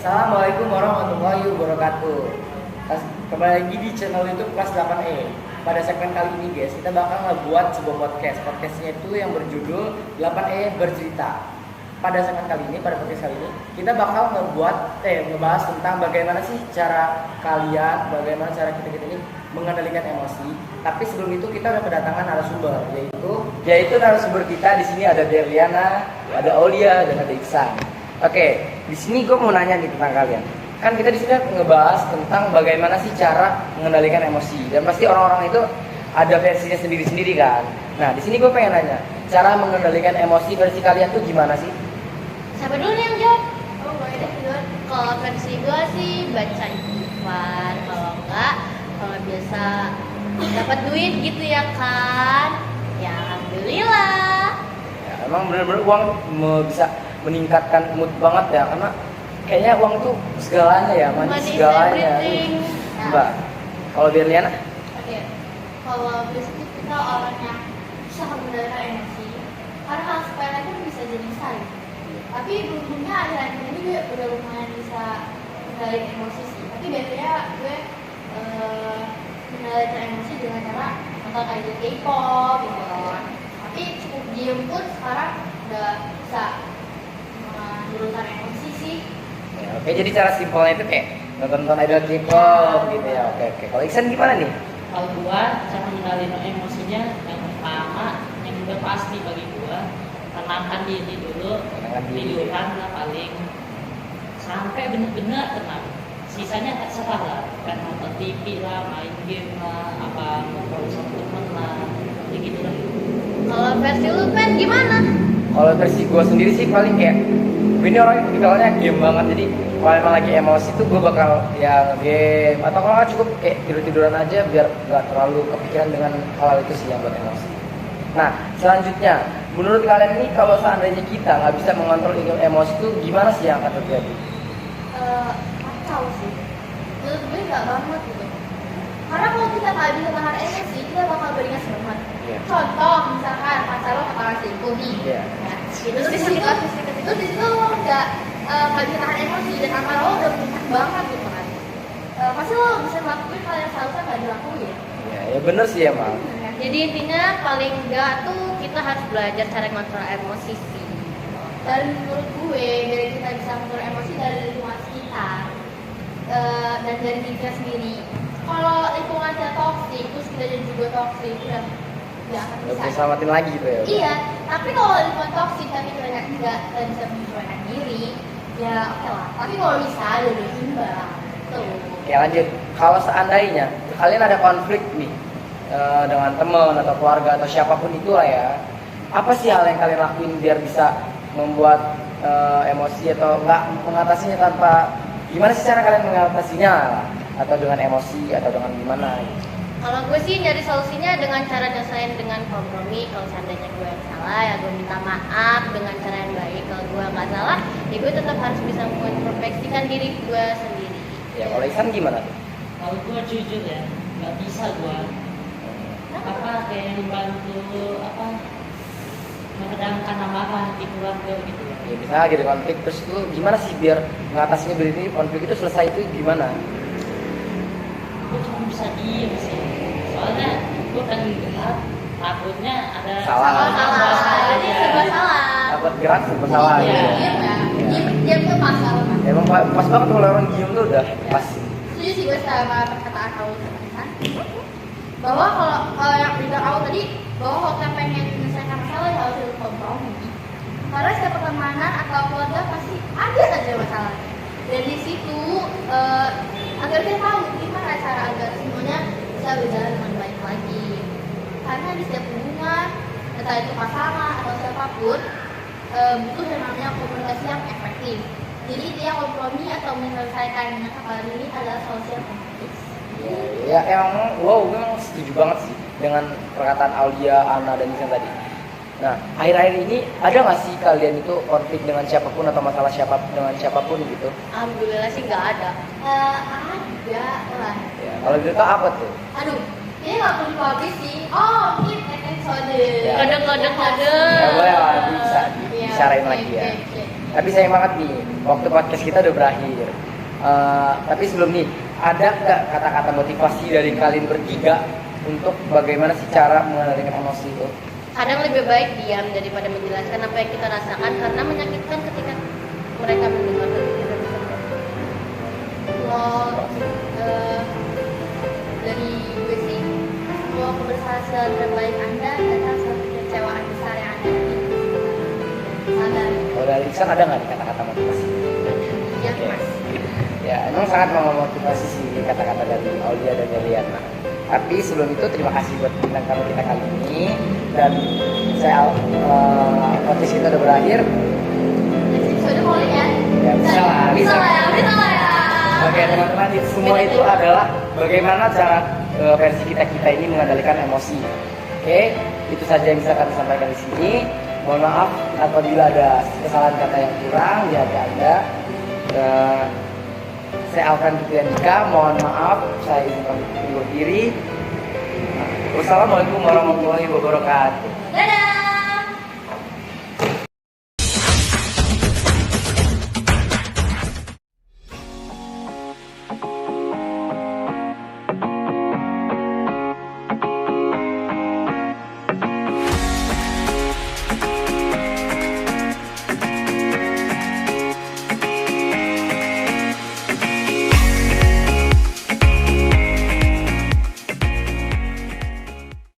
Assalamualaikum warahmatullahi wabarakatuh. Kembali lagi di channel YouTube kelas 8E. Pada segmen kali ini guys, kita bakal ngebuat sebuah podcast. Podcastnya itu yang berjudul 8E bercerita. Pada segmen kali ini, pada podcast kali ini, kita bakal ngebahas tentang bagaimana sih cara kalian, bagaimana cara kita ini mengendalikan emosi. Tapi sebelum itu kita udah kedatangan narasumber, yaitu narasumber kita di sini ada Berliana, ada Aulia, dan ada Iksan. Oke, di sini gue mau nanya nih tentang kalian. Kan kita di sini ngebahas tentang bagaimana sih cara mengendalikan emosi, dan pasti orang-orang itu ada versinya sendiri-sendiri kan. Nah, di sini gue pengen nanya, cara mengendalikan emosi versi kalian tuh gimana sih? Siapa dulu nih yang jawab? Oh, boleh deh duluan. Kalau versi gue sih baca istighfar, kalau biasa dapat duit gitu ya kan? Ya alhamdulillah. Ya, emang bener-bener uang bisa meningkatkan mood banget ya, karena kayaknya uang tuh segalanya ya, money segalanya. Mbak, kalau Berliana? Oke, kalau biasanya kita orang yang bisa mengendalikan emosi, karena hal sepele pun bisa jadi besar. Tapi beruntungnya akhir-akhir ini gue udah lumayan bisa mengendalikan emosi sih. Tapi biasanya gue mengendalikan emosi dengan cara nonton idol K-pop gitu kan. Tapi cukup diem pun sekarang udah bisa menurunkan emosi sih. Ya, oke, jadi cara simpelnya itu kayak nonton idol K-pop gitu ya. Oke. Kalau Iksan gimana nih? Kalau gua cara mengendalikan emosinya yang pertama yang udah pasti bagi gua, tenangkan diri dulu, tiduran lah paling sampai bener-bener tenang. Sisanya terserah lah, kan nonton TV lah, main game lah, apa ngobrol sama temen lah, kayak gitu lah. Kalau versi lu Pen gimana? Kalau versi gue sendiri sih paling kayak ini orangnya tipikalnya game banget, jadi kalau emang lagi emosi tuh gue bakal ya game, atau kalau nggak cukup kayak tiduran aja biar nggak terlalu kepikiran dengan hal itu sih yang buat emosi. Nah, selanjutnya menurut kalian ini kalau seandainya kita nggak bisa mengontrol emosi itu gimana sih yang akan terjadi? Kacau sih. Menurut gue nggak banget gitu. Karena kalau kita nggak bisa tahan emosi, kita bakal beringas banget. Yeah. Contoh misalkan pacar lo kepala selingkuh nih. Yeah. Terus di situ lo nggak bisa tahan emosi dan amarah lo udah menumpuk banget gitu kan. Pasti lo bisa ngelakuin hal yang seharusnya nggak dilakuin. Ya bener sih emang. Jadi intinya paling enggak tuh kita harus belajar cara ngontrol emosi sih. Dan menurut gue dari kita bisa mengatur emosi dari lingkungan sekitar dan dari diri kita sendiri. Kalau lingkungan kita toksik terus kita jadi juga toksik udah nggak akan Gak bisa. bisa selamatin lagi gitu ya. Iya, tapi kalau lingkungan toksik tapi kita nggak bisa menyesuaikan diri, ya oke lah. Tapi kalau bisa lebih imbang, tuh. Oke, lanjut. Kalau seandainya kalian ada konflik nih dengan teman atau keluarga atau siapapun itulah ya, apa sih hal yang kalian lakuin biar bisa membuat emosi atau enggak mengatasinya tanpa, gimana sih cara kalian mengatasinya lah? Atau dengan emosi atau dengan gimana gitu? Kalau gue sih nyari solusinya dengan cara nyelesain dengan kompromi. Kalau seandainya gue yang salah ya gue minta maaf dengan cara yang baik. Kalau gue nggak salah ya gue tetap harus bisa mengintrospeksikan diri gue sendiri. Ya kalau Iksan gimana tuh? Kalau gua jujur ya, nggak bisa gua apa kayak membantu apa meredamkan amarah di keluarga gitu. Ya misalnya lagi ada konflik, terus lu gimana sih biar mengatasinya biar ini konflik itu selesai itu gimana? Gue cuma bisa diem sih, soalnya gue kan gerak, takutnya ada Salah. Jadi serba salah. Takut gerak serba salah Iya. gitu. Diem ya, diem tuh pas kalau mas. Emang pas banget kalau orang diem tuh udah pas. Setuju sih gue sama perkataan kamu kan. Bahwa kalau yang bilang kamu tadi, bahwa kalau kita pengen menyelesaikan masalah ya harus kompromi. Karena setiap pertemanan atau keluarga pasti ada saja masalahnya. Dan di situ agar kita tahu gimana cara agar semuanya bisa berjalan dengan baik lagi. Karena di setiap hubungan, entah itu pasangan atau siapapun, butuh yang namanya komunikasi yang efektif. Jadi intinya kompromi atau menyelesaikan masalah ini adalah solusi yang efektif. Ya emang, gue memang setuju banget sih dengan perkataan Aulia, Ana, dan Iksan tadi. Nah, akhir-akhir ini ada nggak sih kalian itu konflik dengan siapapun atau masalah dengan siapapun gitu? Alhamdulillah sih nggak ada. Ada lah. Ya, kalau gitu apa tuh? Aduh, ini nggak perlu dipublish sih. Oh, mungkin episode. Ya. Kode. Ya boleh lah, bisa dibicarain lagi ya. Oke. Tapi sayang banget nih, waktu podcast kita udah berakhir. Tapi sebelum nih, ada nggak kata-kata motivasi dari kalian bertiga untuk bagaimana sih cara mengendalikan emosi itu? Kadang lebih baik diam daripada menjelaskan apa yang kita rasakan karena menyakitkan ketika mereka mendengar kita tersebut. Kalau dari gue sih, semua keberhasilan terbaik Anda datang suatu kekecewaan besar yang Anda miliki. Sadar. Kalau dari Iksan ada nggak nih kata-kata motivasi? Ya, Mas. Ya, emang sangat memotivasi sih kata-kata dari Aulia dan Deliana. Tapi sebelum itu terima kasih buat bintang tamu kita kali ini dan saya podcast kita udah berakhir. Next episode boleh ya? Ya, bisa lah. Bisa lah ya. Oke teman-teman, itu semua itu adalah bagaimana cara versi kita ini mengendalikan emosi. Oke, itu saja yang bisa kami sampaikan di sini. Mohon maaf apabila ada kesalahan kata yang kurang di hati Anda. Saya Alvan Dika, mohon maaf, saya izin pamit undur diri. Wassalamualaikum warahmatullahi wabarakatuh.